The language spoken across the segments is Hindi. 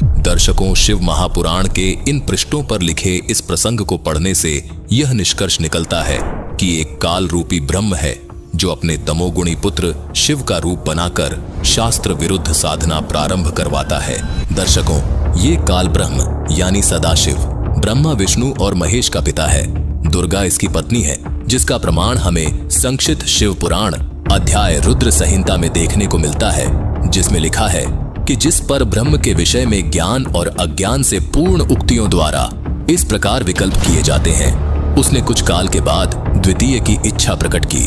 दर्शकों, शिव महापुराण के इन पृष्ठों पर लिखे इस प्रसंग को पढ़ने से यह निष्कर्ष निकलता है कि एक काल रूपी ब्रह्म है जो अपने तमोगुणी पुत्र शिव का रूप बनाकर शास्त्र विरुद्ध साधना प्रारंभ करवाता है। दर्शकों, ये काल ब्रह्म यानी सदाशिव ब्रह्मा, विष्णु और महेश का पिता है। दुर्गा इसकी पत्नी है, जिसका प्रमाण हमें संक्षिप्त शिव पुराण अध्याय रुद्र संहिता में देखने को मिलता है, जिसमें लिखा है कि जिस पर ब्रह्म के विषय में ज्ञान और अज्ञान से पूर्ण उक्तियों द्वारा इस प्रकार विकल्प किए जाते हैं, उसने कुछ काल के बाद द्वितीय की इच्छा प्रकट की।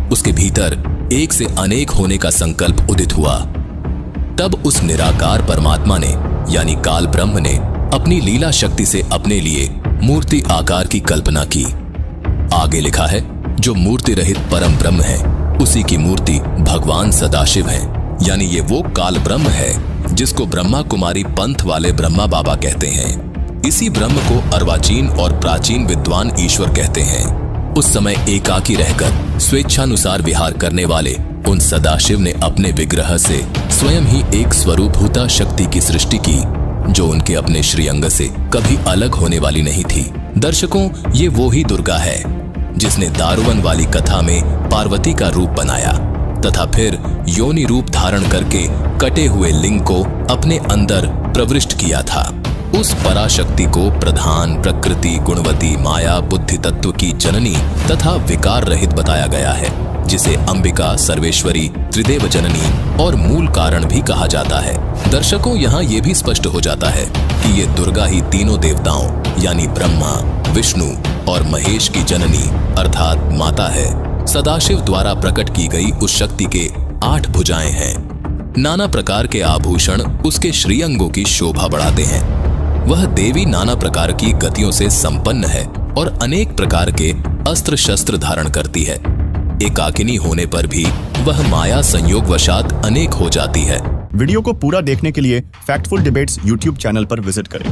उसके भीतर एक से अनेक होने का संकल्प उदित हुआ। तब उस निराकार परमात्मा ने यानी काल ब्रह्म ने अपनी लीला शक्ति से अपने लिए मूर्ति आकार की कल्पना की। आगे लिखा है, जो मूर्ति रहित परम ब्रह्म है, उसी की मूर्ति भगवान सदाशिव है। यानी ये वो काल ब्रह्म है जिसको ब्रह्मा कुमारी पंथ वाले ब्रह्मा बाबा कहते हैं। इसी ब्रह्म को अर्वाचीन और प्राचीन विद्वान ईश्वर कहते हैं। उस समय एकाकी रहकर स्वेच्छानुसार विहार करने वाले उन सदाशिव ने अपने विग्रह से स्वयं ही एक स्वरूपभूता शक्ति की सृष्टि की, जो उनके अपने श्रीअंग से कभी अलग होने वाली नहीं थी। दर्शकों, ये वो ही दुर्गा है जिसने दारुवन वाली कथा में पार्वती का रूप बनाया तथा फिर योनि रूप धारण करके कटे हुए लिंग को अपने अंदर प्रविष्ट किया था। उस पराशक्ति को प्रधान, प्रकृति, गुणवती, माया, बुद्धि तत्व की जननी तथा विकार रहित बताया गया है, जिसे अंबिका, सर्वेश्वरी, त्रिदेव जननी और मूल कारण भी कहा जाता है। दर्शकों, यहाँ ये भी स्पष्ट हो जाता है कि ये दुर्गा ही तीनों देवताओं यानी ब्रह्मा, विष्णु और महेश की जननी अर्थात माता है। सदाशिव द्वारा प्रकट की गई उस शक्ति के 8 भुजाएं हैं। नाना प्रकार के आभूषण उसके श्रीअंगों की शोभा बढ़ाते हैं। वह देवी नाना प्रकार की गतियों से संपन्न है और अनेक प्रकार के अस्त्र शस्त्र धारण करती है। एकाकिनी होने पर भी वह माया संयोग वशात अनेक हो जाती है। वीडियो को पूरा देखने के लिए फैक्टफुल डिबेट्स यूट्यूब चैनल पर विजिट करें।